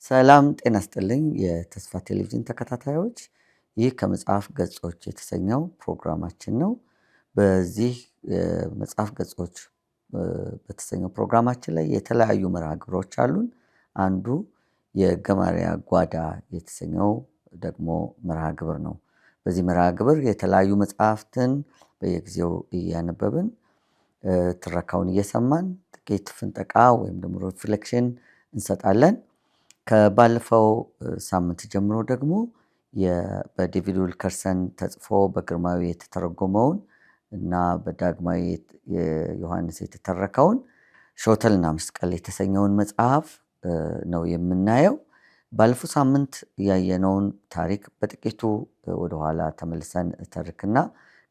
ሰላም ጤና ይስጥልኝ የተስፋ ቴሌቪዥን ተከታታዮች፣ ይህ ከመጽሐፍ ገጾች የተሰኘው ፕሮግራማችን ነው። በዚህ መጽሐፍ ገጾች በተሰኘው ፕሮግራማችን ላይ የተለያዩ መርሃ ግብሮች አሉን። አንዱ የገማርያ ጓዳ የተሰኘው ደግሞ መርሃ ግብር ነው። በዚህ መርሃ ግብር የተለያዩ መጽሐፍትን በየጊዜው እያነበብን ትረካውን እየሰማን ጥቂት ፍንጠቃ ወይም ደግሞ ሪፍሌክሽን እንሰጣለን። ከባለፈው ሳምንት ጀምሮ ደግሞ በዴቪድ ዊልከርሰን ተጽፎ በግርማዊ የተተረጎመውን እና በዳግማዊ ዮሐንስ የተተረከውን ሾተልና መስቀል የተሰኘውን መጽሐፍ ነው የምናየው። ባለፈው ሳምንት ያየነውን ታሪክ በጥቂቱ ወደኋላ ተመልሰን ተርክና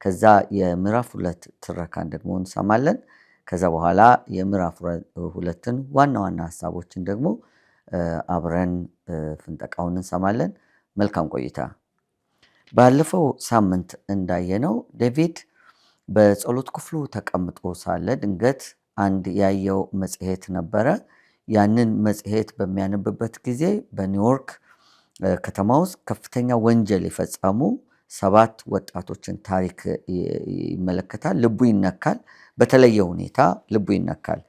ከዛ የምዕራፍ 2 ትረካን ደግሞ እንሰማለን። ከዛ በኋላ የምዕራፍ 2ን ዋና ዋና ሐሳቦችን ደግሞ አብረን ፍንጠቃውን እንሰማለን። መልካም ቆይታ። ባለፈው ሳምንት እንዳየነው ዴቪድ በጸሎት ክፍሉ ተቀምጦ ሳለ ድንገት አንድ ያየው መጽሔት ነበረ። ያንን መጽሔት በሚያነብበት ጊዜ በኒውዮርክ ከተማ ውስጥ ከፍተኛ ወንጀል የፈጸሙ 7 ወጣቶችን ታሪክ ይመለከታል። ልቡ ይነካል። በተለየ ሁኔታ ልቡ ይነካል።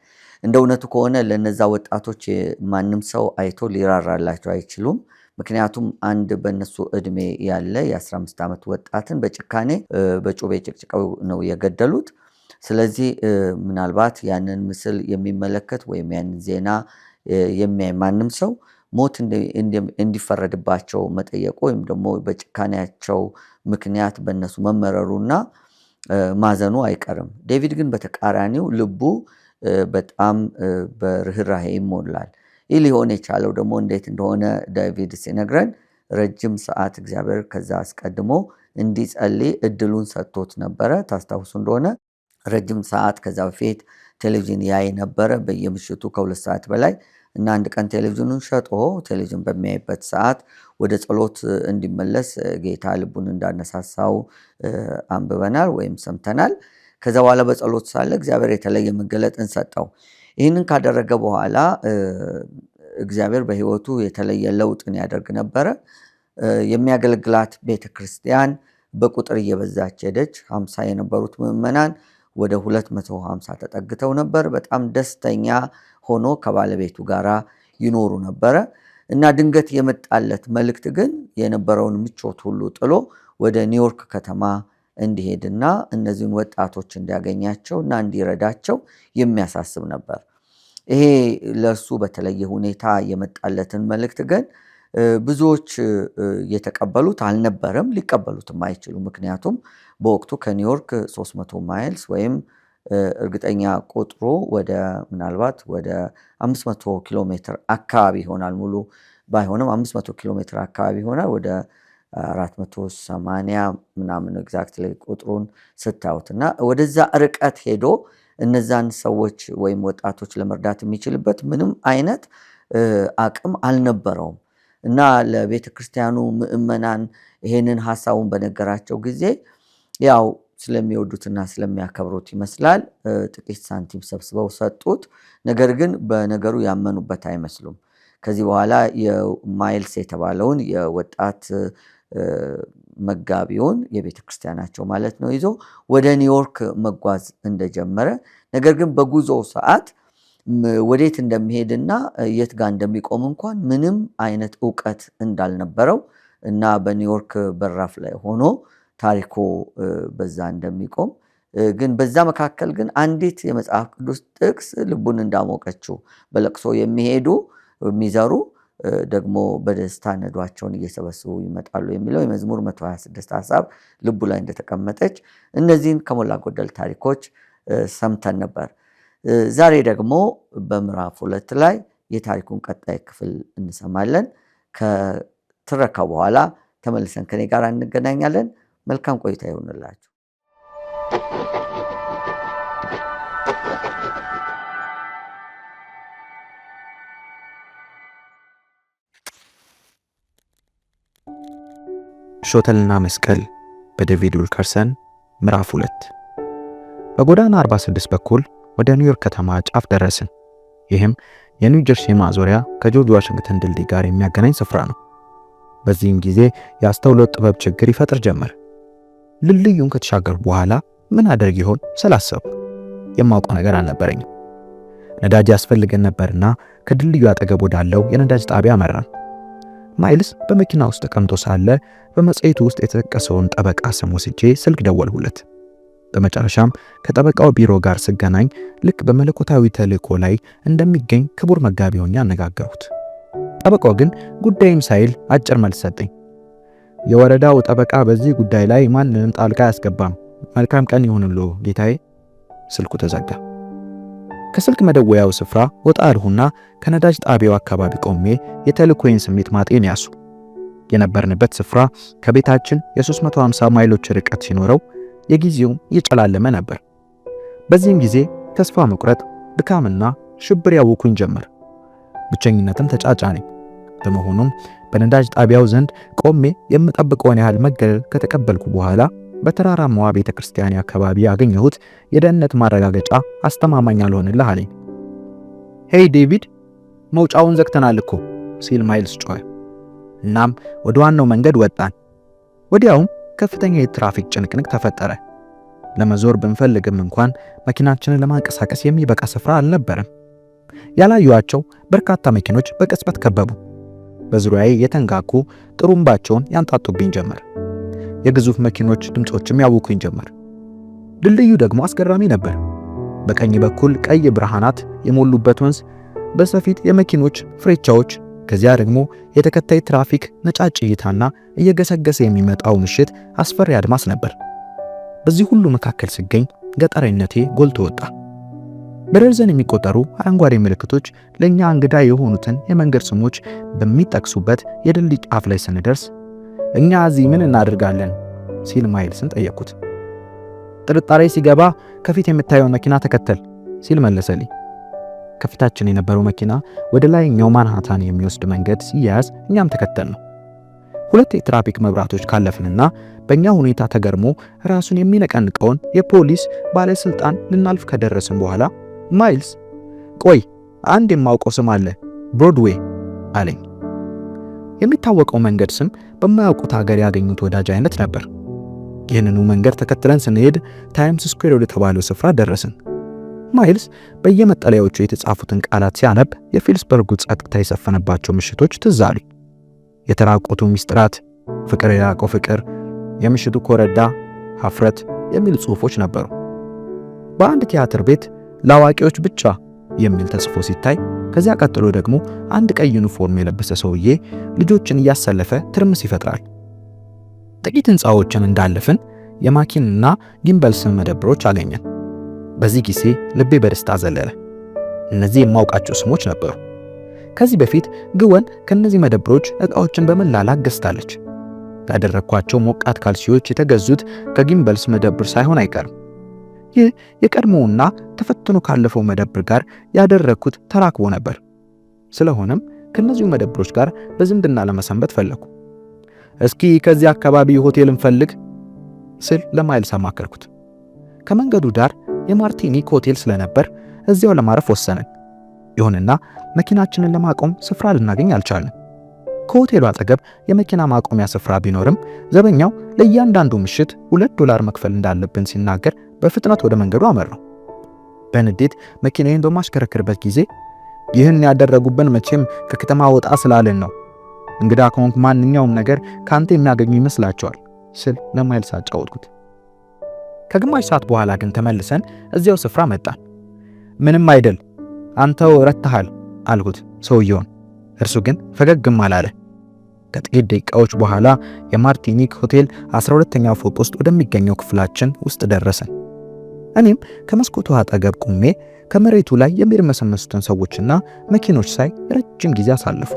እንደ እውነቱ ከሆነ ለነዛ ወጣቶች ማንም ሰው አይቶ ሊራራላቸው አይችሉም። ምክንያቱም አንድ በእነሱ እድሜ ያለ የ15 ዓመት ወጣትን በጭካኔ በጩቤ ጭቅጭቀው ነው የገደሉት። ስለዚህ ምናልባት ያንን ምስል የሚመለከት ወይም ያንን ዜና የሚያይ ማንም ሰው ሞት እንዲፈረድባቸው መጠየቁ ወይም ደግሞ በጭካኔያቸው ምክንያት በእነሱ መመረሩና ማዘኑ አይቀርም። ዴቪድ ግን በተቃራኒው ልቡ በጣም በርህራሄ ይሞላል። ይህ ሊሆን የቻለው ደግሞ እንዴት እንደሆነ ዴቪድ ሲነግረን ረጅም ሰዓት እግዚአብሔር ከዛ አስቀድሞ እንዲጸልይ እድሉን ሰጥቶት ነበረ። ታስታውሱ እንደሆነ ረጅም ሰዓት ከዛ በፊት ቴሌቪዥን ያይ ነበረ በየምሽቱ ከ2 ሰዓት በላይ እና አንድ ቀን ቴሌቪዥኑን ሸጦ ቴሌቪዥን በሚያይበት ሰዓት ወደ ጸሎት እንዲመለስ ጌታ ልቡን እንዳነሳሳው አንብበናል ወይም ሰምተናል። ከዛ በኋላ በጸሎት ሳለ እግዚአብሔር የተለየ መገለጥን ሰጠው። ይህንን ካደረገ በኋላ እግዚአብሔር በሕይወቱ የተለየ ለውጥን ያደርግ ነበረ። የሚያገለግላት ቤተክርስቲያን በቁጥር እየበዛች ሄደች። 50 የነበሩት ምዕመናን ወደ 250 ተጠግተው ነበር። በጣም ደስተኛ ሆኖ ከባለቤቱ ጋር ይኖሩ ነበረ እና ድንገት የመጣለት መልእክት ግን የነበረውን ምቾት ሁሉ ጥሎ ወደ ኒውዮርክ ከተማ እንዲሄድና እነዚህን ወጣቶች እንዲያገኛቸው እና እንዲረዳቸው የሚያሳስብ ነበር። ይሄ ለሱ በተለየ ሁኔታ የመጣለትን መልእክት ግን ብዙዎች የተቀበሉት አልነበረም፣ ሊቀበሉትም አይችሉ። ምክንያቱም በወቅቱ ከኒውዮርክ 300 ማይልስ ወይም እርግጠኛ ቁጥሩ ወደ ምናልባት ወደ 500 ኪሎ ሜትር አካባቢ ይሆናል። ሙሉ ባይሆንም 500 ኪሎ ሜትር አካባቢ ይሆናል። ወደ 480 ምናምን ኤግዛክትሊ ቁጥሩን ስታዩት እና ወደዛ ርቀት ሄዶ እነዛን ሰዎች ወይም ወጣቶች ለመርዳት የሚችልበት ምንም አይነት አቅም አልነበረውም እና ለቤተ ክርስቲያኑ ምዕመናን ይሄንን ሐሳቡን በነገራቸው ጊዜ ያው ስለሚወዱትና ስለሚያከብሩት ይመስላል ጥቂት ሳንቲም ሰብስበው ሰጡት። ነገር ግን በነገሩ ያመኑበት አይመስሉም። ከዚህ በኋላ የማይልስ የተባለውን የወጣት መጋቢውን የቤተ ክርስቲያናቸው ማለት ነው ይዞ ወደ ኒውዮርክ መጓዝ እንደጀመረ፣ ነገር ግን በጉዞ ሰዓት ወዴት እንደሚሄድና የት ጋር እንደሚቆም እንኳን ምንም አይነት ዕውቀት እንዳልነበረው እና በኒውዮርክ በራፍ ላይ ሆኖ ታሪኩ በዛ እንደሚቆም ግን በዛ መካከል ግን አንዲት የመጽሐፍ ቅዱስ ጥቅስ ልቡን እንዳሞቀችው በለቅሶ የሚሄዱ የሚዘሩ ደግሞ በደስታ ነዷቸውን እየሰበሰቡ ይመጣሉ የሚለው የመዝሙር 126 ሐሳብ ልቡ ላይ እንደተቀመጠች እነዚህን ከሞላ ጎደል ታሪኮች ሰምተን ነበር። ዛሬ ደግሞ በምዕራፍ 2 ላይ የታሪኩን ቀጣይ ክፍል እንሰማለን። ከትረካው በኋላ ተመልሰን ከኔ ጋር እንገናኛለን። መልካም ቆይታ ይሁንላችሁ። ሾተልና መስቀል በዴቪድ ዊልከርሰን ምዕራፍ 2። በጎዳና 46 በኩል ወደ ኒውዮርክ ከተማ ጫፍ ደረስን። ይህም የኒው ጀርሲ ማዞሪያ ከጆርጅ ዋሽንግተን ድልድይ ጋር የሚያገናኝ ስፍራ ነው። በዚህም ጊዜ የአስተውሎት ጥበብ ችግር ይፈጥር ጀመር። ድልድዩን ከተሻገርኩ በኋላ ምን አደርግ ይሆን ስላሰብኩ የማውቀው ነገር አልነበረኝም። ነዳጅ ያስፈልገን ነበርና ከድልድዩ አጠገብ ወዳለው የነዳጅ ጣቢያ አመራን። ማይልስ በመኪና ውስጥ ተቀምጦ ሳለ በመጽሔቱ ውስጥ የተጠቀሰውን ጠበቃ ስም ወስጄ ስልክ ደወልሁለት። በመጨረሻም ከጠበቃው ቢሮ ጋር ስገናኝ ልክ በመለኮታዊ ተልእኮ ላይ እንደሚገኝ ክቡር መጋቢ ሆኜ አነጋገርሁት። ጠበቃው ግን ጉዳይም ሳይል አጭር መልስ ሰጠኝ። የወረዳው ጠበቃ በዚህ ጉዳይ ላይ ማንንም ጣልቃ አያስገባም። መልካም ቀን ይሁንልዎ ጌታዬ። ስልኩ ተዘጋ። ከስልክ መደወያው ስፍራ ወጣ አልሁና ከነዳጅ ጣቢያው አካባቢ ቆሜ የተልእኮዬን ስሜት ማጤን ያሱ። የነበርንበት ስፍራ ከቤታችን የ350 ማይሎች ርቀት ሲኖረው የጊዜውም እየጨላለመ ነበር። በዚህም ጊዜ ተስፋ መቁረጥ፣ ድካምና ሽብር ያውኩኝ ጀመር። ብቸኝነትም ተጫጫነኝ። በመሆኑም በነዳጅ ጣቢያው ዘንድ ቆሜ የምጠብቀውን ያህል መገለል ከተቀበልኩ በኋላ በተራራማዋ ቤተክርስቲያን አካባቢ ያገኘሁት የደህንነት ማረጋገጫ አስተማማኝ አልሆንልህ አለኝ። ሄይ ዴቪድ፣ መውጫውን ዘግተናል እኮ ሲል ማይልስ ጮኸ። እናም ወደ ዋናው መንገድ ወጣን። ወዲያውም ከፍተኛ የትራፊክ ጭንቅንቅ ተፈጠረ። ለመዞር ብንፈልግም እንኳን መኪናችንን ለማንቀሳቀስ የሚበቃ ስፍራ አልነበረም። ያላዩአቸው በርካታ መኪኖች በቅጽበት ከበቡ። በዙሪያዬ የተንጋጉ ጥሩምባቸውን ያንጣጡብኝ ጀመር። የግዙፍ መኪኖች ድምጾችም ያውኩኝ ጀመር። ድልድዩ ደግሞ አስገራሚ ነበር። በቀኝ በኩል ቀይ ብርሃናት የሞሉበት ወንዝ፣ በሰፊት የመኪኖች ፍሬቻዎች፣ ከዚያ ደግሞ የተከታይ ትራፊክ ነጫጭ እይታና እየገሰገሰ የሚመጣው ምሽት አስፈሪ አድማስ ነበር። በዚህ ሁሉ መካከል ሲገኝ ገጠረኝነቴ ጎልቶ ወጣ። በደርዘን የሚቆጠሩ አረንጓዴ ምልክቶች ለኛ እንግዳ የሆኑትን የመንገድ ስሞች በሚጠቅሱበት የድልድይ ጫፍ ላይ ስንደርስ እኛ እዚህ ምን እናደርጋለን ሲል ማይልስን ጠየቅኩት። ጥርጣሬ ሲገባ ከፊት የምታየው መኪና ተከተል ሲል መለሰልኝ። ከፊታችን የነበረው መኪና ወደ ላይኛው ማንሃታን የሚወስድ መንገድ ሲያያዝ እኛም ተከተል ነው። ሁለት የትራፊክ መብራቶች ካለፍንና በእኛ ሁኔታ ተገርሞ ራሱን የሚነቀንቀውን የፖሊስ ባለስልጣን ልናልፍ ከደረስን በኋላ ማይልስ ቆይ አንድ የማውቀው ስም አለ፣ ብሮድዌይ አለኝ። የሚታወቀው መንገድ ስም በማያውቁት ሀገር ያገኙት ወዳጅ አይነት ነበር። ይህንኑ መንገድ ተከትለን ስንሄድ ታይምስ ስኩዌር ወደ ተባለው ስፍራ ደረስን። ማይልስ በየመጠለያዎቹ የተጻፉትን ቃላት ሲያነብ የፊልስበርጉ ጸጥታ የሰፈነባቸው ምሽቶች ትዝ አሉኝ። የተራቆቱ ሚስጥራት፣ ፍቅር የራቀው ፍቅር፣ የምሽቱ ኮረዳ፣ ሀፍረት የሚሉ ጽሑፎች ነበሩ። በአንድ ቲያትር ቤት ለአዋቂዎች ብቻ የሚል ተጽፎ ሲታይ ከዚያ ቀጥሎ ደግሞ አንድ ቀይ ዩኒፎርም የለበሰ ሰውዬ ልጆችን እያሰለፈ ትርምስ ይፈጥራል። ጥቂት ህንፃዎችን እንዳለፍን የማኪንና ጊምበልስን መደብሮች አገኘን። በዚህ ጊዜ ልቤ በደስታ ዘለለ። እነዚህ የማውቃቸው ስሞች ነበሩ። ከዚህ በፊት ግወን ከነዚህ መደብሮች ዕቃዎችን በመላላክ ገዝታለች። ያደረኳቸው ሞቃት ካልሲዎች የተገዙት ከጊምበልስ መደብር ሳይሆን አይቀርም። ይህ የቀድሞውና ተፈትኖ ካለፈው መደብር ጋር ያደረኩት ተራክቦ ነበር። ስለሆነም ከነዚሁ መደብሮች ጋር በዝምድና ለመሰንበት ፈለኩ። እስኪ ከዚህ አካባቢ ሆቴል እንፈልግ ስል ለማይልስ አማከርኩት። ከመንገዱ ዳር የማርቲኒክ ሆቴል ስለነበር እዚያው ለማረፍ ወሰንን። ይሁንና መኪናችንን ለማቆም ስፍራ ልናገኝ አልቻልንም። ከሆቴሉ አጠገብ የመኪና ማቆሚያ ስፍራ ቢኖርም ዘበኛው ለእያንዳንዱ ምሽት $2 መክፈል እንዳለብን ሲናገር በፍጥነት ወደ መንገዱ አመራው። በንዴት መኪናዬን በማሽከረክርበት ጊዜ ይህን ያደረጉብን መቼም ከከተማ ወጣ ስላለን ነው፣ እንግዳ ከሆንክ ማንኛውም ነገር ካንተ የሚያገኙ ይመስላቸዋል ስል ለማይልስ አጫወትኩት። ከግማሽ ሰዓት በኋላ ግን ተመልሰን እዚያው ስፍራ መጣን። ምንም አይደል አንተው ረተሃል አልኩት ሰውየውን። እርሱ ግን ፈገግም አላለ። ከጥቂት ደቂቃዎች በኋላ የማርቲኒክ ሆቴል 12ኛ ፎቅ ውስጥ ወደሚገኘው ክፍላችን ውስጥ ደረሰን። እኔም ከመስኮቱ አጠገብ ቆሜ ከመሬቱ ላይ የሚርመሰመሱትን ሰዎችና መኪኖች ሳይ ረጅም ጊዜ አሳለፉ።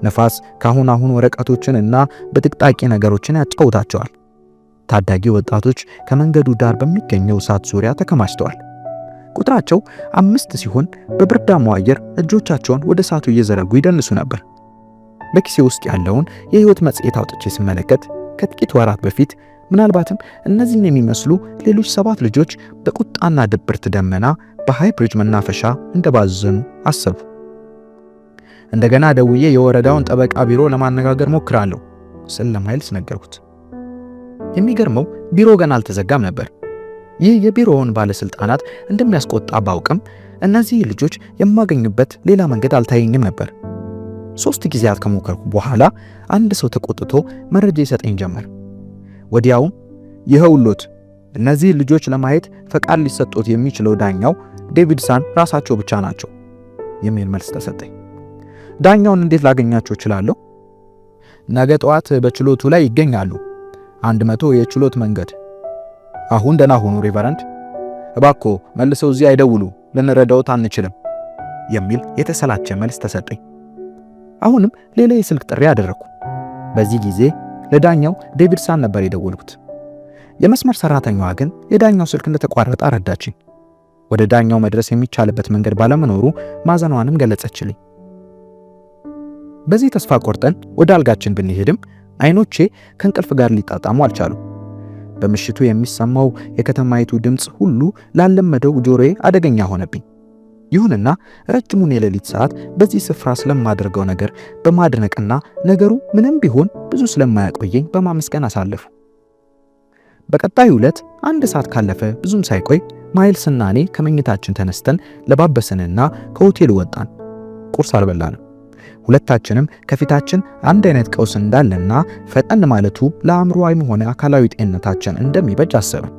ነፋስ ካሁን ወረቀቶችን እና በጥቅጣቂ ነገሮችን ያጫውታቸዋል። ታዳጊ ወጣቶች ከመንገዱ ዳር በሚገኘው እሳት ዙሪያ ተከማችተዋል። ቁጥራቸው 5 ሲሆን በብርዳማው አየር እጆቻቸውን ወደ እሳቱ እየዘረጉ ይደንሱ ነበር። በኪሴ ውስጥ ያለውን የህይወት መጽሔት አውጥቼ ስመለከት ከጥቂት ወራት በፊት ምናልባትም እነዚህን የሚመስሉ ሌሎች 7 ልጆች በቁጣና ድብርት ደመና በሃይብሪጅ መናፈሻ እንደባዘኑ አሰቡ። እንደገና ደውዬ የወረዳውን ጠበቃ ቢሮ ለማነጋገር ሞክራለሁ ስል ለማይልስ ነገርኩት። የሚገርመው ቢሮ ገና አልተዘጋም ነበር። ይህ የቢሮውን ባለስልጣናት እንደሚያስቆጣ ባውቅም እነዚህ ልጆች የማገኙበት ሌላ መንገድ አልታየኝም ነበር። 3 ጊዜያት ከሞከርኩ በኋላ አንድ ሰው ተቆጥቶ መረጃ ይሰጠኝ ጀመር። ወዲያውም ይኸውልዎት እነዚህ ልጆች ለማየት ፈቃድ ሊሰጡት የሚችለው ዳኛው ዴቪድሰን ራሳቸው ብቻ ናቸው የሚል መልስ ተሰጠኝ። ዳኛውን እንዴት ላገኛቸው እችላለሁ? ነገ ጠዋት በችሎቱ ላይ ይገኛሉ። 100 የችሎት መንገድ። አሁን ደህና ሆኑ ሬቨረንድ። እባክዎ መልሰው እዚህ አይደውሉ፣ ልንረዳዎት አንችልም የሚል የተሰላቸ መልስ ተሰጠኝ። አሁንም ሌላ የስልክ ጥሪ አደረኩ። በዚህ ጊዜ ለዳኛው ዴቪድሰን ነበር የደወልኩት። የመስመር ሰራተኛዋ ግን የዳኛው ስልክ እንደተቋረጠ አረዳችኝ። ወደ ዳኛው መድረስ የሚቻልበት መንገድ ባለመኖሩ ማዘኗንም ገለጸችልኝ። በዚህ ተስፋ ቆርጠን ወደ አልጋችን ብንሄድም አይኖቼ ከእንቅልፍ ጋር ሊጣጣሙ አልቻሉም። በምሽቱ የሚሰማው የከተማይቱ ድምፅ ሁሉ ላለመደው ጆሮዬ አደገኛ ሆነብኝ። ይሁንና ረጅሙን የሌሊት ሰዓት በዚህ ስፍራ ስለማደርገው ነገር በማድነቅና ነገሩ ምንም ቢሆን ብዙ ስለማያቆየኝ በማመስገን አሳለፉ። በቀጣዩ ዕለት 1 ሰዓት ካለፈ ብዙም ሳይቆይ ማይልስና እኔ ከመኝታችን ተነስተን ለባበስንና ከሆቴሉ ወጣን። ቁርስ አልበላንም። ሁለታችንም ከፊታችን አንድ አይነት ቀውስ እንዳለና ፈጠን ማለቱ ለአእምሮአዊም ሆነ አካላዊ ጤንነታችን እንደሚበጅ አሰብን።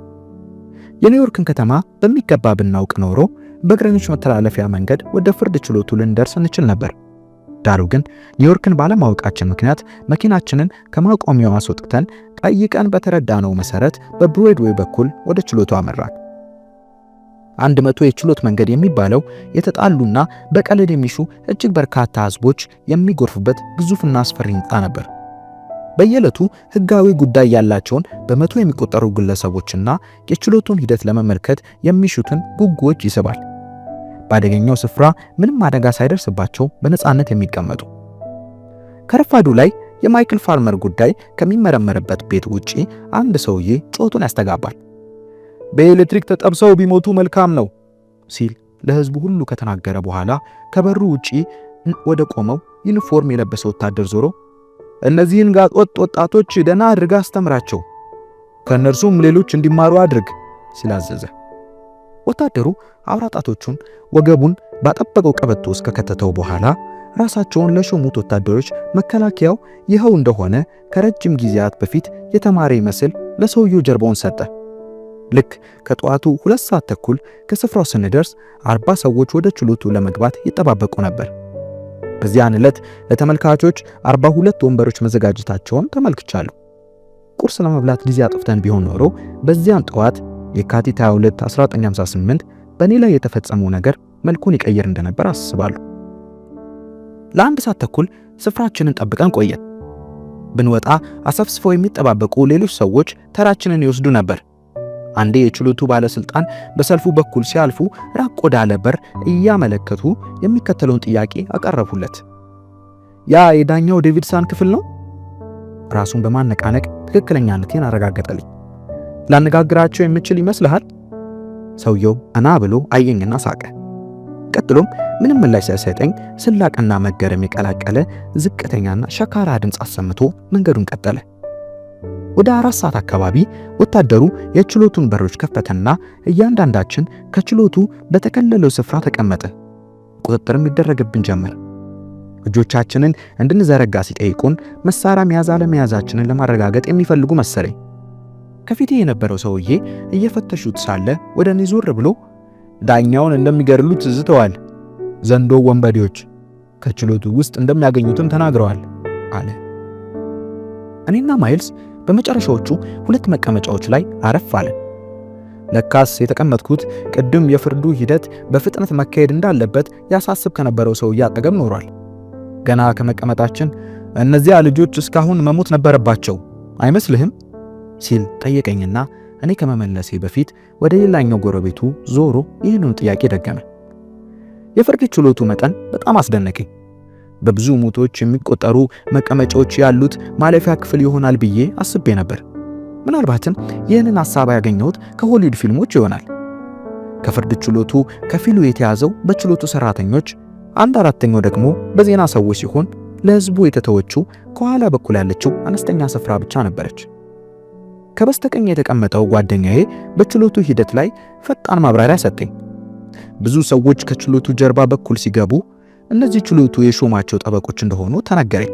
የኒውዮርክን ከተማ በሚገባ ብናውቅ ኖሮ በእግረኞች መተላለፊያ መንገድ ወደ ፍርድ ችሎቱ ልንደርስ እንችል ነበር። ዳሩ ግን ኒውዮርክን ባለማወቃችን ምክንያት መኪናችንን ከማቆሚያው አስወጥተን ቀይቀን በተረዳነው መሰረት በብሮድዌይ በኩል ወደ ችሎቱ አመራን። 100 የችሎት መንገድ የሚባለው የተጣሉና በቀለድ የሚሹ እጅግ በርካታ ህዝቦች የሚጎርፉበት ግዙፍና አስፈሪ ህንጻ ነበር። በየዕለቱ ህጋዊ ጉዳይ ያላቸውን በመቶ የሚቆጠሩ ግለሰቦችና የችሎቱን ሂደት ለመመልከት የሚሹትን ጉጉዎች ይስባል። በአደገኛው ስፍራ ምንም አደጋ ሳይደርስባቸው በነፃነት የሚቀመጡ። ከረፋዱ ላይ የማይክል ፋልመር ጉዳይ ከሚመረመርበት ቤት ውጪ አንድ ሰውዬ ጮቱን ያስተጋባል። በኤሌክትሪክ ተጠብሰው ቢሞቱ መልካም ነው ሲል ለህዝቡ ሁሉ ከተናገረ በኋላ ከበሩ ውጪ ወደ ቆመው ዩኒፎርም የለበሰ ወታደር ዞሮ እነዚህን ጋጠወጥ ወጣቶች ደህና አድርጋ አስተምራቸው፣ ከነርሱም ሌሎች እንዲማሩ አድርግ ሲል አዘዘ። ወታደሩ አውራጣቶቹን ወገቡን ባጠበቀው ቀበቶ ውስጥ ከከተተው በኋላ ራሳቸውን ለሾሙት ወታደሮች መከላከያው ይኸው እንደሆነ ከረጅም ጊዜያት በፊት የተማረ ይመስል ለሰውየው ጀርባውን ሰጠ። ልክ ከጠዋቱ 2 ሰዓት ተኩል ከስፍራው ስንደርስ 40 ሰዎች ወደ ችሎቱ ለመግባት ይጠባበቁ ነበር። በዚያን ዕለት ለተመልካቾች 42 ወንበሮች መዘጋጀታቸውን ተመልክቻለሁ። ቁርስ ለመብላት ጊዜ አጥፍተን ቢሆን ኖሮ በዚያን ጠዋት የካቲት 22 1958 በእኔ ላይ የተፈጸመው ነገር መልኩን ይቀየር እንደነበር አስባለሁ። ለ1 ሰዓት ተኩል ስፍራችንን ጠብቀን ቆየን። ብንወጣ አሰፍስፈው የሚጠባበቁ ሌሎች ሰዎች ተራችንን ይወስዱ ነበር። አንዴ የችሎቱ ባለስልጣን በሰልፉ በኩል ሲያልፉ ራቅ ወዳለ በር እያመለከቱ የሚከተለውን ጥያቄ አቀረቡለት። ያ የዳኛው ዴቪድሰን ክፍል ነው? ራሱን በማነቃነቅ ትክክለኛነቴን አረጋገጠልኝ። ላነጋግራቸው የምችል ይመስልሃል? ሰውየው አና ብሎ አየኝና ሳቀ። ቀጥሎም ምንም ምላሽ ሳይሰጠኝ ስላቅና መገረም የቀላቀለ ዝቅተኛና ሸካራ ድምፅ አሰምቶ መንገዱን ቀጠለ። ወደ 4 ሰዓት አካባቢ ወታደሩ የችሎቱን በሮች ከፈተና እያንዳንዳችን ከችሎቱ በተከለለው ስፍራ ተቀመጠ። ቁጥጥርም ይደረግብን ጀመር። እጆቻችንን እንድንዘረጋ ሲጠይቁን መሳሪያ መያዝ አለመያዛችንን ለማረጋገጥ የሚፈልጉ መሰለኝ። ከፊቴ የነበረው ሰውዬ እየፈተሹት ሳለ ወደ እኔ ዞር ብሎ ዳኛውን እንደሚገድሉት ዝተዋል፣ ዘንዶ ወንበዴዎች ከችሎቱ ውስጥ እንደሚያገኙትም ተናግረዋል አለ። እኔና ማይልስ በመጨረሻዎቹ 2 መቀመጫዎች ላይ አረፍ አለን። ለካስ የተቀመጥኩት ቅድም የፍርዱ ሂደት በፍጥነት መካሄድ እንዳለበት ያሳስብ ከነበረው ሰውዬ አጠገብ ኖሯል። ገና ከመቀመጣችን እነዚያ ልጆች እስካሁን መሞት ነበረባቸው አይመስልህም ሲል ጠየቀኝና እኔ ከመመለሴ በፊት ወደ ሌላኛው ጎረቤቱ ዞሮ ይህንን ጥያቄ ደገመ። የፍርድ ችሎቱ መጠን በጣም አስደነቀኝ። በብዙ ሞቶች የሚቆጠሩ መቀመጫዎች ያሉት ማለፊያ ክፍል ይሆናል ብዬ አስቤ ነበር። ምናልባትም ይህንን ሐሳብ ያገኘሁት ከሆሊውድ ፊልሞች ይሆናል። ከፍርድ ችሎቱ ከፊሉ የተያዘው በችሎቱ ሰራተኞች፣ 1/4ኛው ደግሞ በዜና ሰዎች ሲሆን ለሕዝቡ የተተወችው ከኋላ በኩል ያለችው አነስተኛ ስፍራ ብቻ ነበረች። ከበስተቀኝ የተቀመጠው ጓደኛዬ በችሎቱ ሂደት ላይ ፈጣን ማብራሪያ ሰጠኝ። ብዙ ሰዎች ከችሎቱ ጀርባ በኩል ሲገቡ እነዚህ ችሎቱ የሾማቸው ጠበቆች እንደሆኑ ተነገረኝ።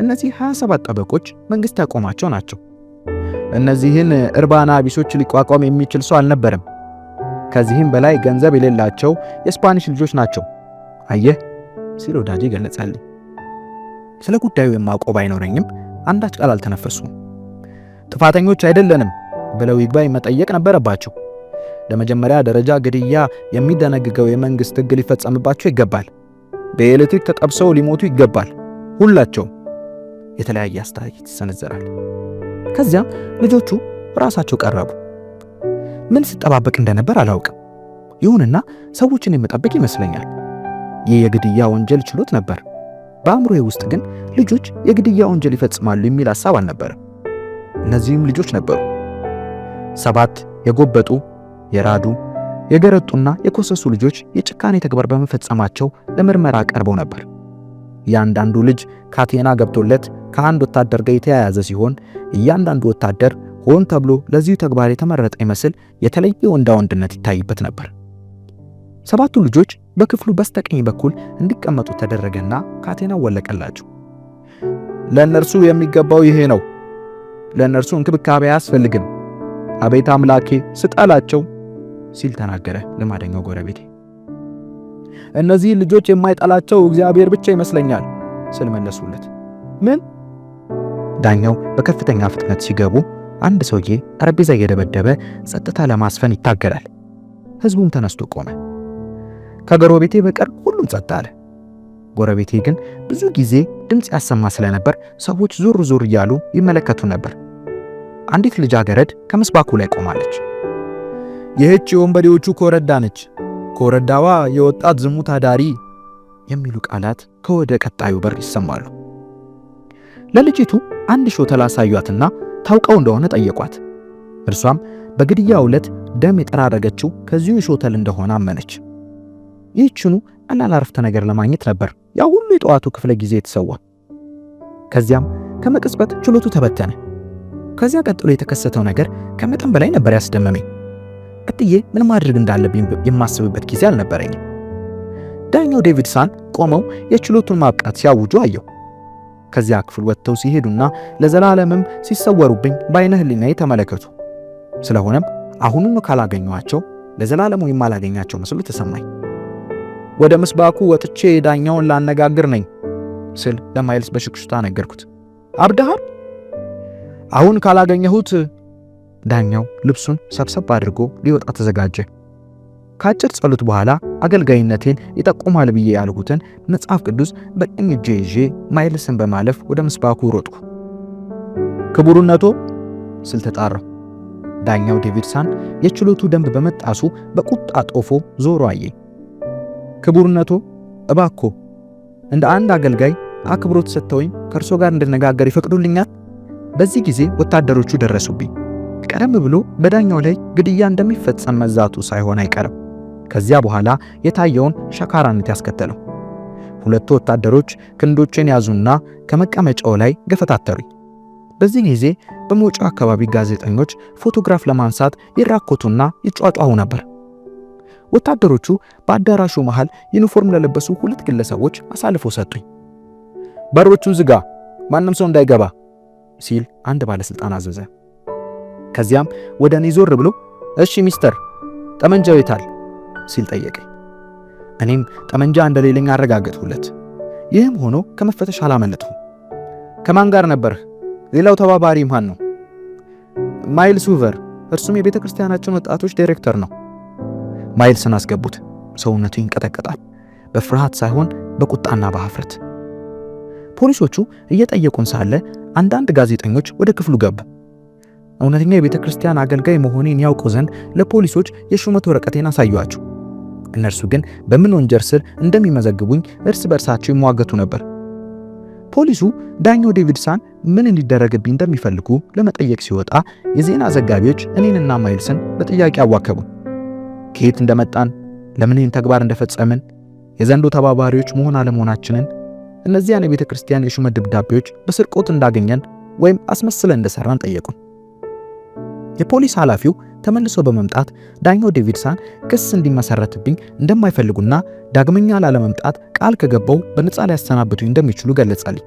እነዚህ 27 ጠበቆች መንግስት ያቆማቸው ናቸው። እነዚህን እርባና ቢሶች ሊቋቋም የሚችል ሰው አልነበረም። ከዚህም በላይ ገንዘብ የሌላቸው የስፓኒሽ ልጆች ናቸው። አየህ ሲል ወዳጄ ገለጸልኝ። ስለ ጉዳዩ የማውቀው ባይኖረኝም አንዳች ቃል አልተነፈሱም። ጥፋተኞች አይደለንም ብለው ይግባኝ መጠየቅ ነበረባቸው። ለመጀመሪያ ደረጃ ግድያ የሚደነግገው የመንግስት ሕግ ሊፈጸምባቸው ይገባል። በኤሌክትሪክ ተጠብሰው ሊሞቱ ይገባል። ሁላቸው የተለያየ አስተያየት ይሰነዘራል። ከዚያም ልጆቹ ራሳቸው ቀረቡ። ምን ስጠባበቅ እንደነበር አላውቅም። ይሁንና ሰዎችን የምጠብቅ ይመስለኛል። ይህ የግድያ ወንጀል ችሎት ነበር። በአእምሮዬ ውስጥ ግን ልጆች የግድያ ወንጀል ይፈጽማሉ የሚል ሐሳብ አልነበረም። እነዚህም ልጆች ነበሩ። 7 የጎበጡ፣ የራዱ፣ የገረጡና የኮሰሱ ልጆች የጭካኔ ተግባር በመፈጸማቸው ለምርመራ ቀርበው ነበር። እያንዳንዱ ልጅ ካቴና ገብቶለት ከአንድ ወታደር ጋር የተያያዘ ሲሆን እያንዳንዱ ወታደር ሆን ተብሎ ለዚሁ ተግባር የተመረጠ ይመስል የተለየ ወንዳ ወንድነት ይታይበት ነበር። 7ቱ ልጆች በክፍሉ በስተቀኝ በኩል እንዲቀመጡ ተደረገና ካቴናው ወለቀላቸው። ለእነርሱ የሚገባው ይሄ ነው። ለእነርሱ እንክብካቤ አያስፈልግም። አቤት አምላኬ ስጣላቸው ሲል ተናገረ ልማደኛው ጎረቤቴ። እነዚህ ልጆች የማይጣላቸው እግዚአብሔር ብቻ ይመስለኛል ስል መለሱለት። ምን? ዳኛው በከፍተኛ ፍጥነት ሲገቡ አንድ ሰውዬ ጠረጴዛ እየደበደበ ጸጥታ ለማስፈን ይታገላል። ሕዝቡም ተነስቶ ቆመ። ከጎረቤቴ በቀር ሁሉም ጸጥ አለ። ጎረቤቴ ግን ብዙ ጊዜ ድምፅ ያሰማ ስለነበር ሰዎች ዞር ዞር እያሉ ይመለከቱ ነበር። አንዲት ልጃገረድ ከምስባኩ ላይ ቆማለች። ይህች የወንበዴዎቹ ኮረዳ ነች፣ ኮረዳዋ የወጣት ዝሙት አዳሪ የሚሉ ቃላት ከወደ ቀጣዩ በር ይሰማሉ። ለልጅቱ አንድ ሾተል አሳዩአትና ታውቀው እንደሆነ ጠየቋት። እርሷም በግድያው ዕለት ደም የጠራረገችው ከዚሁ ሾተል እንደሆነ አመነች። ይህችኑ ቀላል አረፍተ ነገር ለማግኘት ነበር ያ ሁሉ የጠዋቱ ክፍለ ጊዜ የተሰዋ። ከዚያም ከመቅጽበት ችሎቱ ተበተነ። ከዚያ ቀጥሎ የተከሰተው ነገር ከመጠን በላይ ነበር ያስደመመኝ። ቀጥዬ ምን ማድረግ እንዳለብኝ የማስብበት ጊዜ አልነበረኝም። ዳኛው ዴቪድሰን ቆመው የችሎቱን ማብቃት ሲያውጁ አየሁ። ከዚያ ክፍል ወጥተው ሲሄዱና ለዘላለምም ሲሰወሩብኝ በዓይነ ሕሊናዬ ተመለከቱ። ስለሆነም አሁኑኑ ካላገኘኋቸው ለዘላለሙ የማላገኛቸው መስሎ ተሰማኝ። ወደ ምስባኩ ወጥቼ ዳኛውን ላነጋግር ነኝ ስል ለማይልስ በሽክሽታ ነገርኩት። አብደሃል? አሁን ካላገኘሁት። ዳኛው ልብሱን ሰብሰብ አድርጎ ሊወጣ ተዘጋጀ። ከአጭር ጸሎት በኋላ አገልጋይነቴን ይጠቁማል ብዬ ያልሁትን መጽሐፍ ቅዱስ በቀኝ እጄ ይዤ ማይልስን በማለፍ ወደ ምስባኩ ሮጥኩ። ክቡርነቶ ስል ተጣራሁ። ዳኛው ዴቪድሰን የችሎቱ ደንብ በመጣሱ በቁጣ ጦፎ ዞሮ አየኝ። ክቡርነቶ እባክዎ እንደ አንድ አገልጋይ አክብሮት ሰጥተውኝ ከእርሶ ጋር እንድነጋገር ይፈቅዱልኛል? በዚህ ጊዜ ወታደሮቹ ደረሱብኝ። ቀደም ብሎ በዳኛው ላይ ግድያ እንደሚፈጸም መዛቱ ሳይሆን አይቀርም ከዚያ በኋላ የታየውን ሸካራነት ያስከተለው። ሁለቱ ወታደሮች ክንዶቼን ያዙና ከመቀመጫው ላይ ገፈታተሩኝ። በዚህ ጊዜ በመውጫው አካባቢ ጋዜጠኞች ፎቶግራፍ ለማንሳት ይራኮቱና ይጫጫሁ ነበር። ወታደሮቹ በአዳራሹ መሃል ዩኒፎርም ለለበሱ 2 ግለሰቦች አሳልፈው ሰጡኝ። በሮቹን ዝጋ፣ ማንም ሰው እንዳይገባ ሲል አንድ ባለስልጣን አዘዘ። ከዚያም ወደ እኔ ዞር ብሎ እሺ ሚስተር ጠመንጃው የታል ሲል ጠየቀኝ። እኔም ጠመንጃ እንደሌለኝ አረጋገጥሁለት። ይህም ሆኖ ከመፈተሽ አላመለጥሁም። ከማን ጋር ነበርህ? ሌላው ተባባሪ ማን ነው? ማይልስ ሁቨር፣ እርሱም የቤተ ክርስቲያናችን ወጣቶች ዳይሬክተር ነው። ማይልስን አስገቡት። ሰውነቱ ይንቀጠቀጣል፣ በፍርሃት ሳይሆን በቁጣና በኀፍረት። ፖሊሶቹ እየጠየቁን ሳለ አንዳንድ ጋዜጠኞች ወደ ክፍሉ ገቡ። እውነተኛ የቤተ ክርስቲያን አገልጋይ መሆኔን ያውቁ ዘንድ ለፖሊሶች የሹመት ወረቀቴን አሳዩአቸው። እነርሱ ግን በምን ወንጀል ስር እንደሚመዘግቡኝ እርስ በርሳቸው ይሟገቱ ነበር። ፖሊሱ ዳኛው ዴቪድሰን ምን እንዲደረግብኝ እንደሚፈልጉ ለመጠየቅ ሲወጣ የዜና ዘጋቢዎች እኔንና ማይልስን በጥያቄ አዋከቡን። ከየት እንደመጣን፣ ለምን ይህን ተግባር እንደፈጸምን፣ የዘንዶ ተባባሪዎች መሆን አለመሆናችንን፣ እነዚያን የቤተ ክርስቲያን የሹመት ደብዳቤዎች በስርቆት እንዳገኘን ወይም አስመስለን እንደሰራን ጠየቁን። የፖሊስ ኃላፊው ተመልሶ በመምጣት ዳኛው ዴቪድሰን ክስ እንዲመሰረትብኝ እንደማይፈልጉና ዳግመኛ ላለመምጣት ቃል ከገባው በነፃ ሊያሰናብቱኝ እንደሚችሉ ገለጸልኝ።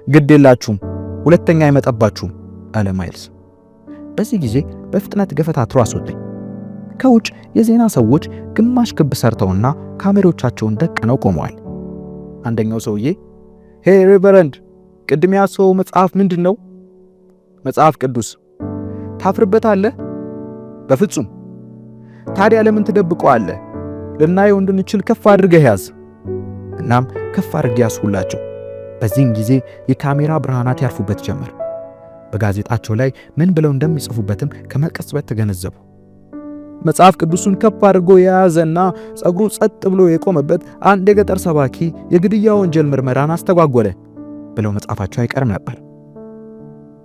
ግድ የላችሁም፣ ሁለተኛ አይመጣባችሁም አለ ማይልስ። በዚህ ጊዜ በፍጥነት ገፈታትሮ አስወጣኝ። ከውጭ የዜና ሰዎች ግማሽ ክብ ሰርተውና ካሜራዎቻቸውን ደቅነው ቆመዋል። አንደኛው ሰውዬ ሄይ ሬቨረንድ፣ ቅድም ያሰው መጽሐፍ ምንድን ነው? መጽሐፍ ቅዱስ። ታፍርበታለህ? በፍጹም። ታዲያ ለምን ትደብቀዋለህ? ልናየው እንድንችል ከፍ አድርገህ ያዝ። እናም ከፍ አድርጌ ያስሁላቸው። በዚህም ጊዜ የካሜራ ብርሃናት ያርፉበት ጀመር። በጋዜጣቸው ላይ ምን ብለው እንደሚጽፉበትም ከመቀጽበት ተገነዘቡ። መጽሐፍ ቅዱሱን ከፍ አድርጎ የያዘና ጸጉሩ ጸጥ ብሎ የቆመበት አንድ የገጠር ሰባኪ የግድያ ወንጀል ምርመራን አስተጓጎለ ብለው መጻፋቸው አይቀርም ነበር።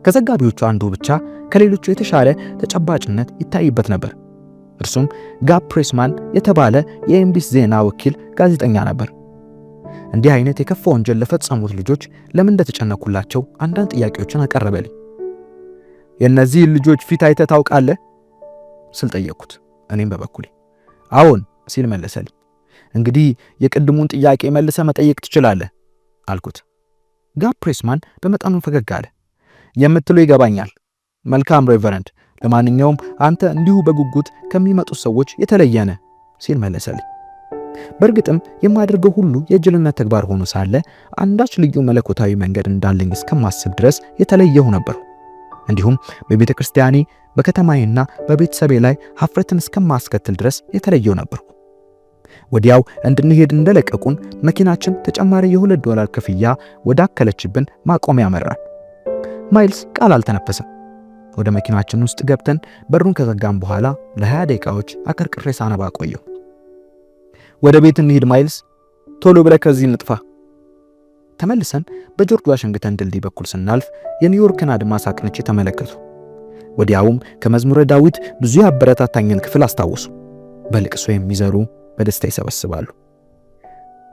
ከዘጋቢዎቹ አንዱ ብቻ ከሌሎቹ የተሻለ ተጨባጭነት ይታይበት ነበር። እርሱም ጋብ ፕሬስማን የተባለ የኤምቢሲ ዜና ወኪል ጋዜጠኛ ነበር። እንዲህ አይነት የከፋ ወንጀል ለፈጸሙት ልጆች ለምን እንደተጨነኩላቸው አንዳንድ ጥያቄዎችን አቀረበልኝ። የእነዚህ ልጆች ፊት አይተህ ታውቃለህ ስል ጠየቅኩት። እኔም በበኩሌ አዎን ሲል መለሰልኝ። እንግዲህ የቅድሙን ጥያቄ መልሰ መጠየቅ ትችላለህ አልኩት። ጋብ ፕሬስማን በመጠኑ ፈገግ አለ። የምትለው ይገባኛል። መልካም ሬቨረንድ፣ ለማንኛውም አንተ እንዲሁ በጉጉት ከሚመጡት ሰዎች የተለየ ነህ ሲል መለሰልኝ። በእርግጥም የማደርገው ሁሉ የጅልነት ተግባር ሆኖ ሳለ አንዳች ልዩ መለኮታዊ መንገድ እንዳለኝ እስከማስብ ድረስ የተለየሁ ነበር። እንዲሁም በቤተ ክርስቲያኔ በከተማዬና በቤተሰቤ ላይ ሀፍረትን እስከማስከትል ድረስ የተለየሁ ነበር። ወዲያው እንድንሄድ እንደለቀቁን መኪናችን ተጨማሪ $2 ክፍያ ወዳከለችብን ማቆሚያ መራን። ማይልስ ቃል አልተነፈሰም። ወደ መኪናችን ውስጥ ገብተን በሩን ከዘጋም በኋላ ለ20 ደቂቃዎች አቀርቅሬ ሳነባ ቆየሁ። ወደ ቤት እንሂድ ማይልስ፣ ቶሎ ብለህ ከዚህ እንጥፋ። ተመልሰን በጆርጅ ዋሽንግተን ድልድይ በኩል ስናልፍ የኒውዮርክን አድማስ አቅንቼ ተመለከቱ። ወዲያውም ከመዝሙረ ዳዊት ብዙ ያበረታታኝን ክፍል አስታወሱ። በልቅሶ የሚዘሩ በደስታ ይሰበስባሉ።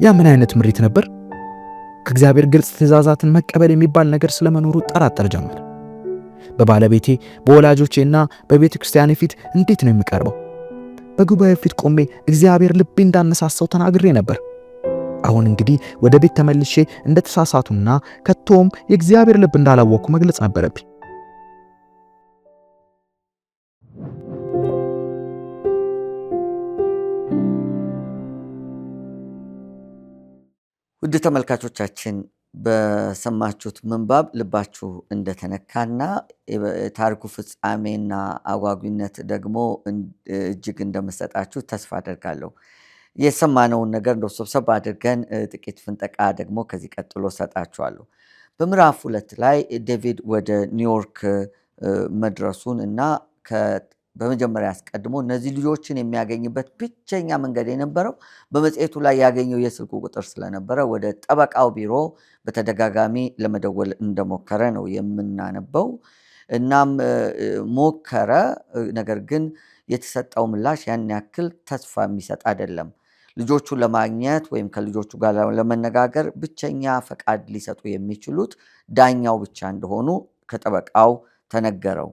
ያ ምን አይነት ምሪት ነበር! ከእግዚአብሔር ግልጽ ትእዛዛትን መቀበል የሚባል ነገር ስለመኖሩ ጠራጠር ጀመር። በባለቤቴ በወላጆቼና በቤተ ክርስቲያኔ ፊት እንዴት ነው የሚቀርበው? በጉባኤው ፊት ቆሜ እግዚአብሔር ልቤ እንዳነሳሳው ተናግሬ ነበር። አሁን እንግዲህ ወደ ቤት ተመልሼ እንደተሳሳቱና ከቶም የእግዚአብሔር ልብ እንዳላወቅኩ መግለጽ ነበረብኝ። ውድ ተመልካቾቻችን በሰማችሁት ምንባብ ልባችሁ እንደተነካና ታሪኩ ፍጻሜና አጓጊነት ደግሞ እጅግ እንደመሰጣችሁ ተስፋ አደርጋለሁ። የሰማነውን ነገር እንደው ሰብሰብ አድርገን ጥቂት ፍንጠቃ ደግሞ ከዚህ ቀጥሎ ሰጣችኋለሁ። በምዕራፍ 2 ላይ ዴቪድ ወደ ኒውዮርክ መድረሱን እና በመጀመሪያ አስቀድሞ እነዚህ ልጆችን የሚያገኝበት ብቸኛ መንገድ የነበረው በመጽሔቱ ላይ ያገኘው የስልኩ ቁጥር ስለነበረ ወደ ጠበቃው ቢሮ በተደጋጋሚ ለመደወል እንደሞከረ ነው የምናነበው። እናም ሞከረ፣ ነገር ግን የተሰጠው ምላሽ ያን ያክል ተስፋ የሚሰጥ አይደለም። ልጆቹን ለማግኘት ወይም ከልጆቹ ጋር ለመነጋገር ብቸኛ ፈቃድ ሊሰጡ የሚችሉት ዳኛው ብቻ እንደሆኑ ከጠበቃው ተነገረው።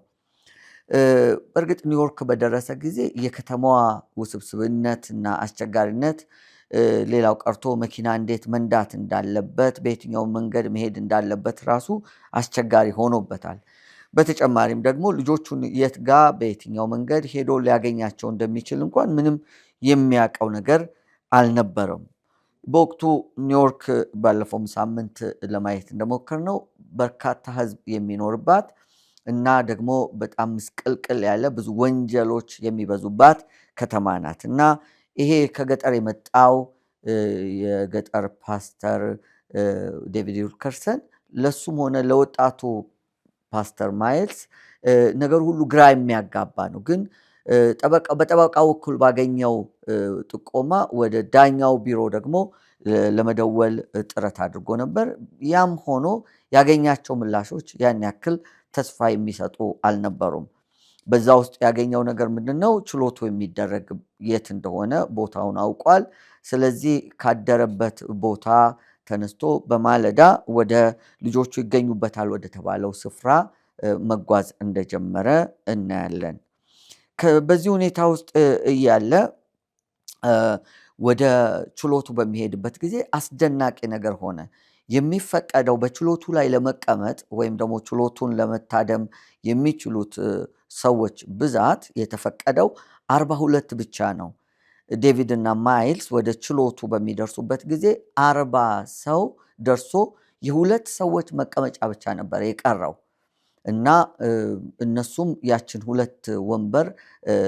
በእርግጥ ኒውዮርክ በደረሰ ጊዜ የከተማዋ ውስብስብነትና አስቸጋሪነት ሌላው ቀርቶ መኪና እንዴት መንዳት እንዳለበት፣ በየትኛው መንገድ መሄድ እንዳለበት ራሱ አስቸጋሪ ሆኖበታል። በተጨማሪም ደግሞ ልጆቹን የት ጋር በየትኛው መንገድ ሄዶ ሊያገኛቸው እንደሚችል እንኳን ምንም የሚያውቀው ነገር አልነበረም። በወቅቱ ኒውዮርክ ባለፈውም ሳምንት ለማየት እንደሞከርነው በርካታ ሕዝብ የሚኖርባት እና ደግሞ በጣም ምስቅልቅል ያለ ብዙ ወንጀሎች የሚበዙባት ከተማ ናት እና ይሄ ከገጠር የመጣው የገጠር ፓስተር ዴቪድ ዊልከርሰን ለሱም ሆነ ለወጣቱ ፓስተር ማይልስ ነገር ሁሉ ግራ የሚያጋባ ነው። ግን በጠበቃው በኩል ባገኘው ጥቆማ ወደ ዳኛው ቢሮ ደግሞ ለመደወል ጥረት አድርጎ ነበር። ያም ሆኖ ያገኛቸው ምላሾች ያን ያክል ተስፋ የሚሰጡ አልነበሩም። በዛ ውስጥ ያገኘው ነገር ምንድነው? ችሎቱ የሚደረግ የት እንደሆነ ቦታውን አውቋል። ስለዚህ ካደረበት ቦታ ተነስቶ በማለዳ ወደ ልጆቹ ይገኙበታል ወደ ተባለው ስፍራ መጓዝ እንደጀመረ እናያለን። በዚህ ሁኔታ ውስጥ እያለ ወደ ችሎቱ በሚሄድበት ጊዜ አስደናቂ ነገር ሆነ። የሚፈቀደው በችሎቱ ላይ ለመቀመጥ ወይም ደግሞ ችሎቱን ለመታደም የሚችሉት ሰዎች ብዛት የተፈቀደው 42 ብቻ ነው። ዴቪድ እና ማይልስ ወደ ችሎቱ በሚደርሱበት ጊዜ 40 ሰው ደርሶ የሁለት ሰዎች መቀመጫ ብቻ ነበር የቀረው እና እነሱም ያችን ሁለት ወንበር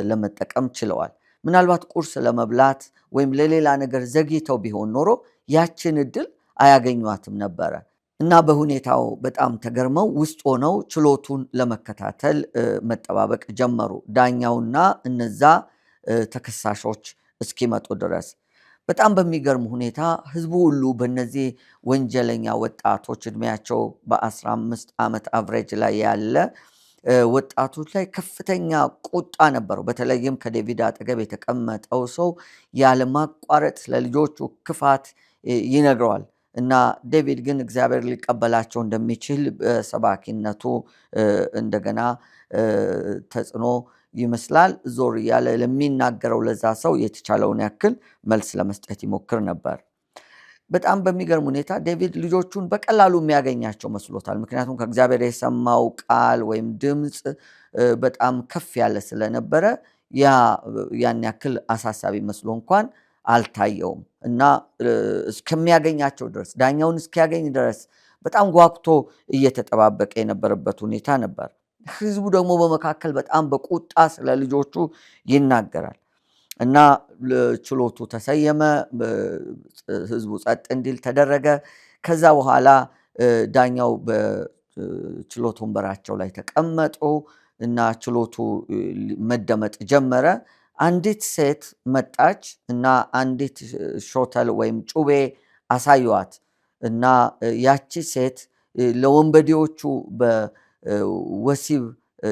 ለመጠቀም ችለዋል። ምናልባት ቁርስ ለመብላት ወይም ለሌላ ነገር ዘግይተው ቢሆን ኖሮ ያችን እድል አያገኟትም ነበረ እና በሁኔታው በጣም ተገርመው ውስጥ ሆነው ችሎቱን ለመከታተል መጠባበቅ ጀመሩ። ዳኛውና እነዛ ተከሳሾች እስኪመጡ ድረስ በጣም በሚገርም ሁኔታ ህዝቡ ሁሉ በእነዚህ ወንጀለኛ ወጣቶች እድሜያቸው በ15 ዓመት አቨሬጅ ላይ ያለ ወጣቶች ላይ ከፍተኛ ቁጣ ነበረው። በተለይም ከዴቪድ አጠገብ የተቀመጠው ሰው ያለማቋረጥ ለልጆቹ ክፋት ይነግረዋል እና ዴቪድ ግን እግዚአብሔር ሊቀበላቸው እንደሚችል በሰባኪነቱ እንደገና ተጽዕኖ ይመስላል ዞር እያለ ለሚናገረው ለዛ ሰው የተቻለውን ያክል መልስ ለመስጠት ይሞክር ነበር። በጣም በሚገርም ሁኔታ ዴቪድ ልጆቹን በቀላሉ የሚያገኛቸው መስሎታል። ምክንያቱም ከእግዚአብሔር የሰማው ቃል ወይም ድምፅ በጣም ከፍ ያለ ስለነበረ ያን ያክል አሳሳቢ መስሎ እንኳን አልታየውም እና እስከሚያገኛቸው ድረስ ዳኛውን እስኪያገኝ ድረስ በጣም ጓጉቶ እየተጠባበቀ የነበረበት ሁኔታ ነበር። ህዝቡ ደግሞ በመካከል በጣም በቁጣ ስለ ልጆቹ ይናገራል እና ችሎቱ ተሰየመ። ህዝቡ ጸጥ እንዲል ተደረገ። ከዛ በኋላ ዳኛው በችሎት ወንበራቸው ላይ ተቀመጡ እና ችሎቱ መደመጥ ጀመረ። አንዲት ሴት መጣች እና አንዲት ሾተል ወይም ጩቤ አሳዩዋት እና ያቺ ሴት ለወንበዴዎቹ በወሲብ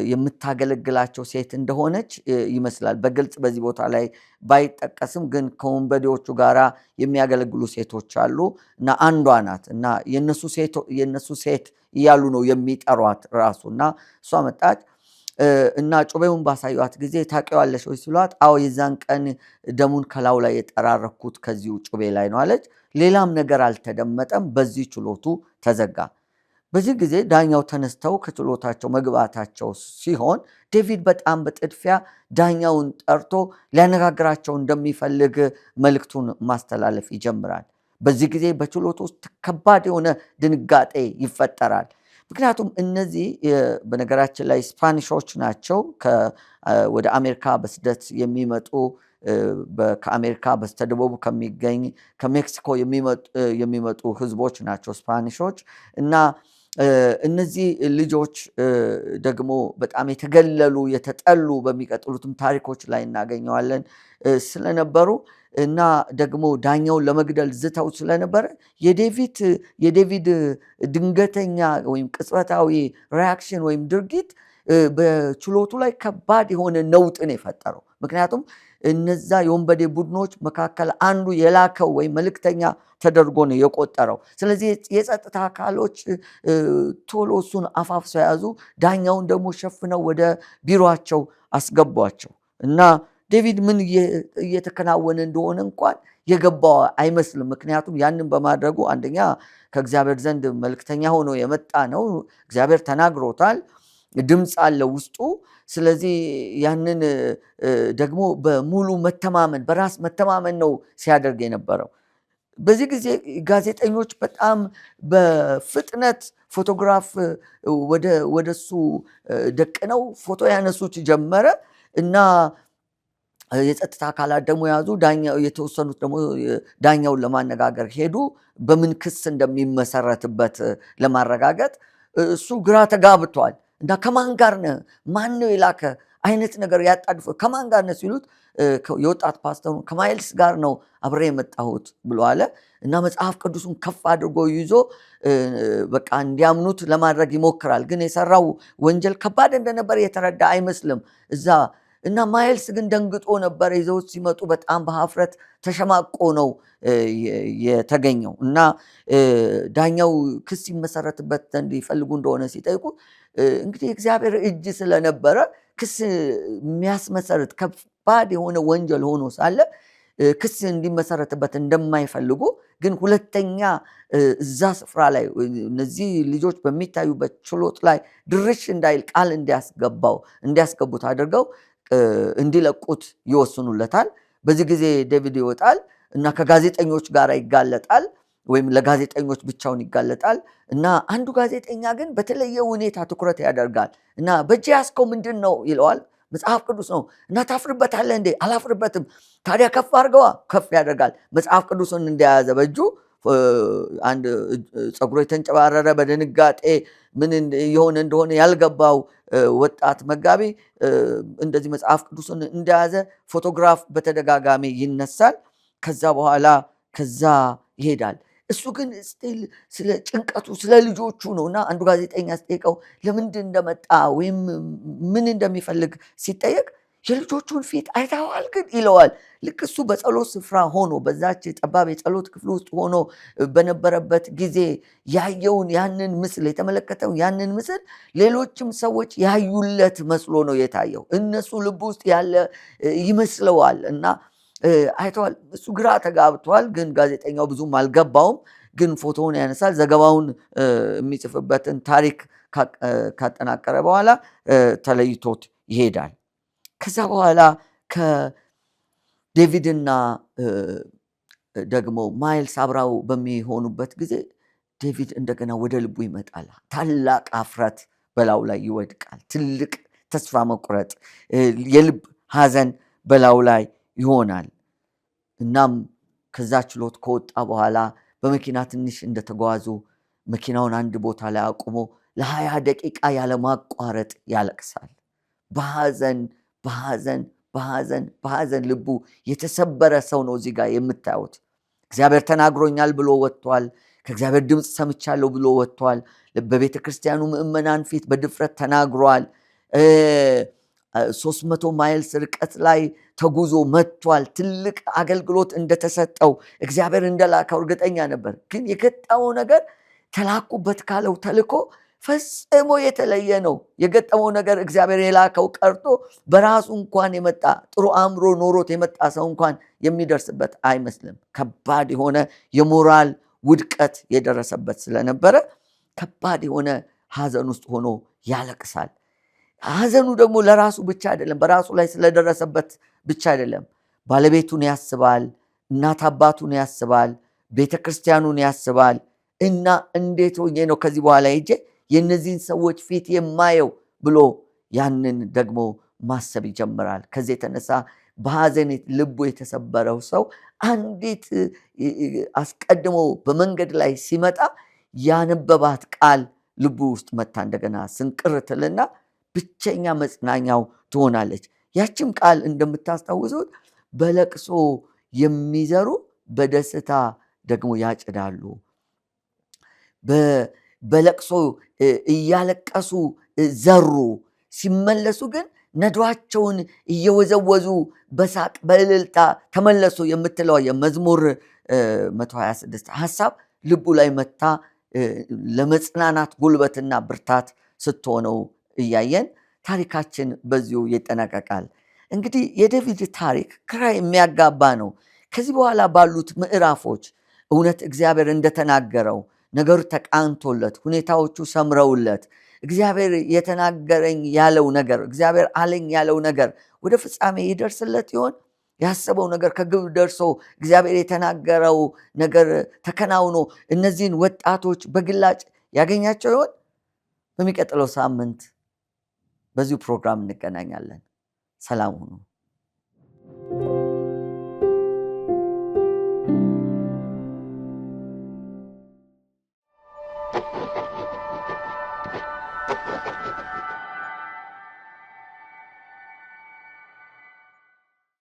የምታገለግላቸው ሴት እንደሆነች ይመስላል። በግልጽ በዚህ ቦታ ላይ ባይጠቀስም ግን ከወንበዴዎቹ ጋራ የሚያገለግሉ ሴቶች አሉ እና አንዷ ናት እና የነሱ ሴት እያሉ ነው የሚጠሯት ራሱ እና እሷ መጣች እና ጩቤውን ባሳዩት ጊዜ ታውቂዋለሽ ወይ ሲሏት፣ አዎ የዛን ቀን ደሙን ከላዩ ላይ የጠራረኩት ከዚሁ ጩቤ ላይ ነው አለች። ሌላም ነገር አልተደመጠም። በዚህ ችሎቱ ተዘጋ። በዚህ ጊዜ ዳኛው ተነስተው ከችሎታቸው መግባታቸው ሲሆን ዴቪድ በጣም በጥድፊያ ዳኛውን ጠርቶ ሊያነጋግራቸው እንደሚፈልግ መልእክቱን ማስተላለፍ ይጀምራል። በዚህ ጊዜ በችሎቱ ውስጥ ከባድ የሆነ ድንጋጤ ይፈጠራል። ምክንያቱም እነዚህ በነገራችን ላይ ስፓኒሾች ናቸው። ወደ አሜሪካ በስደት የሚመጡ ከአሜሪካ በስተደቡብ ከሚገኝ ከሜክሲኮ የሚመጡ ህዝቦች ናቸው ስፓኒሾች እና እነዚህ ልጆች ደግሞ በጣም የተገለሉ የተጠሉ በሚቀጥሉትም ታሪኮች ላይ እናገኘዋለን ስለነበሩ እና ደግሞ ዳኛውን ለመግደል ዝተው ስለነበረ የዴቪድ ድንገተኛ ወይም ቅጽበታዊ ሪያክሽን ወይም ድርጊት በችሎቱ ላይ ከባድ የሆነ ነውጥን የፈጠረው። ምክንያቱም እነዛ የወንበዴ ቡድኖች መካከል አንዱ የላከው ወይም መልእክተኛ ተደርጎ ነው የቆጠረው። ስለዚህ የጸጥታ አካሎች ቶሎ እሱን አፋፍሰው ያዙ፣ ዳኛውን ደግሞ ሸፍነው ወደ ቢሮአቸው አስገቧቸው እና ዴቪድ ምን እየተከናወነ እንደሆነ እንኳን የገባው አይመስልም። ምክንያቱም ያንን በማድረጉ አንደኛ ከእግዚአብሔር ዘንድ መልእክተኛ ሆኖ የመጣ ነው። እግዚአብሔር ተናግሮታል፣ ድምፅ አለ ውስጡ። ስለዚህ ያንን ደግሞ በሙሉ መተማመን በራስ መተማመን ነው ሲያደርግ የነበረው። በዚህ ጊዜ ጋዜጠኞች በጣም በፍጥነት ፎቶግራፍ ወደሱ ደቅነው ፎቶ ያነሱት ጀመረ እና የጸጥታ አካላት ደግሞ ያዙ። የተወሰኑት ደግሞ ዳኛውን ለማነጋገር ሄዱ፣ በምን ክስ እንደሚመሰረትበት ለማረጋገጥ። እሱ ግራ ተጋብቷል እና ከማን ጋር ነህ? ማን ነው የላከ አይነት ነገር ያጣድፎ ከማን ጋር ነው ሲሉት የወጣት ፓስተሩ ከማይልስ ጋር ነው አብሬ የመጣሁት ብሎ አለ እና መጽሐፍ ቅዱሱን ከፍ አድርጎ ይዞ በቃ እንዲያምኑት ለማድረግ ይሞክራል። ግን የሰራው ወንጀል ከባድ እንደነበር የተረዳ አይመስልም እዛ እና ማይልስ ግን ደንግጦ ነበር። ይዘውት ሲመጡ በጣም በሀፍረት ተሸማቆ ነው የተገኘው እና ዳኛው ክስ ይመሰረትበት ዘንድ ይፈልጉ እንደሆነ ሲጠይቁ እንግዲህ እግዚአብሔር እጅ ስለነበረ ክስ የሚያስመሰርት ከባድ የሆነ ወንጀል ሆኖ ሳለ ክስ እንዲመሰረትበት እንደማይፈልጉ ግን ሁለተኛ እዛ ስፍራ ላይ እነዚህ ልጆች በሚታዩበት ችሎት ላይ ድርሽ እንዳይል ቃል እንዲያስገቡት አድርገው እንዲለቁት ይወስኑለታል። በዚህ ጊዜ ዴቪድ ይወጣል እና ከጋዜጠኞች ጋር ይጋለጣል፣ ወይም ለጋዜጠኞች ብቻውን ይጋለጣል እና አንዱ ጋዜጠኛ ግን በተለየ ሁኔታ ትኩረት ያደርጋል እና በእጅ ያዝከው ምንድን ነው ይለዋል። መጽሐፍ ቅዱስ ነው እና ታፍርበታለህ እንዴ? አላፍርበትም። ታዲያ ከፍ አድርገዋ። ከፍ ያደርጋል። መጽሐፍ ቅዱስን እንደያዘ በእጁ አንድ ፀጉሩ የተንጨባረረ በድንጋጤ ምን የሆነ እንደሆነ ያልገባው ወጣት መጋቢ እንደዚህ መጽሐፍ ቅዱስን እንደያዘ ፎቶግራፍ በተደጋጋሚ ይነሳል። ከዛ በኋላ ከዛ ይሄዳል። እሱ ግን ስለ ጭንቀቱ ስለ ልጆቹ ነው እና አንዱ ጋዜጠኛ ሲጠይቀው ለምንድን እንደመጣ ወይም ምን እንደሚፈልግ ሲጠየቅ የልጆቹን ፊት አይተዋል ግን ይለዋል። ልክ እሱ በጸሎት ስፍራ ሆኖ በዛች ጠባብ የጸሎት ክፍል ውስጥ ሆኖ በነበረበት ጊዜ ያየውን ያንን ምስል የተመለከተው ያንን ምስል ሌሎችም ሰዎች ያዩለት መስሎ ነው የታየው። እነሱ ልብ ውስጥ ያለ ይመስለዋል እና አይተዋል። እሱ ግራ ተጋብቷል። ግን ጋዜጠኛው ብዙም አልገባውም። ግን ፎቶውን ያነሳል። ዘገባውን የሚጽፍበትን ታሪክ ካጠናቀረ በኋላ ተለይቶት ይሄዳል። ከዛ በኋላ ከዴቪድና ደግሞ ማይልስ አብራው በሚሆኑበት ጊዜ ዴቪድ እንደገና ወደ ልቡ ይመጣል። ታላቅ አፍረት በላዩ ላይ ይወድቃል። ትልቅ ተስፋ መቁረጥ፣ የልብ ሐዘን በላዩ ላይ ይሆናል። እናም ከዛ ችሎት ከወጣ በኋላ በመኪና ትንሽ እንደተጓዙ መኪናውን አንድ ቦታ ላይ አቁሞ ለ20 ደቂቃ ያለማቋረጥ ያለቅሳል። በሐዘን በሐዘን በሐዘን በሐዘን ልቡ የተሰበረ ሰው ነው እዚህ ጋር የምታዩት። እግዚአብሔር ተናግሮኛል ብሎ ወጥቷል። ከእግዚአብሔር ድምፅ ሰምቻለሁ ብሎ ወጥቷል። በቤተ ክርስቲያኑ ምዕመናን ፊት በድፍረት ተናግሯል። 300 ማይልስ ርቀት ላይ ተጉዞ መጥቷል። ትልቅ አገልግሎት እንደተሰጠው እግዚአብሔር እንደላከው እርግጠኛ ነበር። ግን የገጠመው ነገር ተላኩበት ካለው ተልኮ ፈጽሞ የተለየ ነው። የገጠመው ነገር እግዚአብሔር የላከው ቀርቶ በራሱ እንኳን የመጣ ጥሩ አእምሮ ኖሮት የመጣ ሰው እንኳን የሚደርስበት አይመስልም። ከባድ የሆነ የሞራል ውድቀት የደረሰበት ስለነበረ ከባድ የሆነ ሐዘን ውስጥ ሆኖ ያለቅሳል። ሐዘኑ ደግሞ ለራሱ ብቻ አይደለም፣ በራሱ ላይ ስለደረሰበት ብቻ አይደለም። ባለቤቱን ያስባል፣ እናት አባቱን ያስባል፣ ቤተ ክርስቲያኑን ያስባል እና እንዴት ሆኜ ነው ከዚህ በኋላ ሄጄ የእነዚህን ሰዎች ፊት የማየው ብሎ ያንን ደግሞ ማሰብ ይጀምራል። ከዚህ የተነሳ በሐዘን ልቡ የተሰበረው ሰው አንዲት አስቀድሞ በመንገድ ላይ ሲመጣ ያነበባት ቃል ልቡ ውስጥ መታ እንደገና ስንቅር ትልና ብቸኛ መጽናኛው ትሆናለች። ያችም ቃል እንደምታስታውሱት በለቅሶ የሚዘሩ በደስታ ደግሞ ያጭዳሉ። በለቅሶ እያለቀሱ ዘሩ፣ ሲመለሱ ግን ነዷቸውን እየወዘወዙ በሳቅ በእልልታ ተመለሱ የምትለው የመዝሙር 126 ሐሳብ ልቡ ላይ መታ ለመጽናናት ጉልበትና ብርታት ስትሆነው እያየን ታሪካችን በዚሁ ይጠናቀቃል። እንግዲህ የዴቪድ ታሪክ ግራ የሚያጋባ ነው። ከዚህ በኋላ ባሉት ምዕራፎች እውነት እግዚአብሔር እንደተናገረው ነገሩ ተቃንቶለት ሁኔታዎቹ ሰምረውለት እግዚአብሔር የተናገረኝ ያለው ነገር እግዚአብሔር አለኝ ያለው ነገር ወደ ፍጻሜ ይደርስለት ይሆን? ያሰበው ነገር ከግብ ደርሶ እግዚአብሔር የተናገረው ነገር ተከናውኖ እነዚህን ወጣቶች በግላጭ ያገኛቸው ይሆን? በሚቀጥለው ሳምንት በዚሁ ፕሮግራም እንገናኛለን። ሰላም ሁኑ።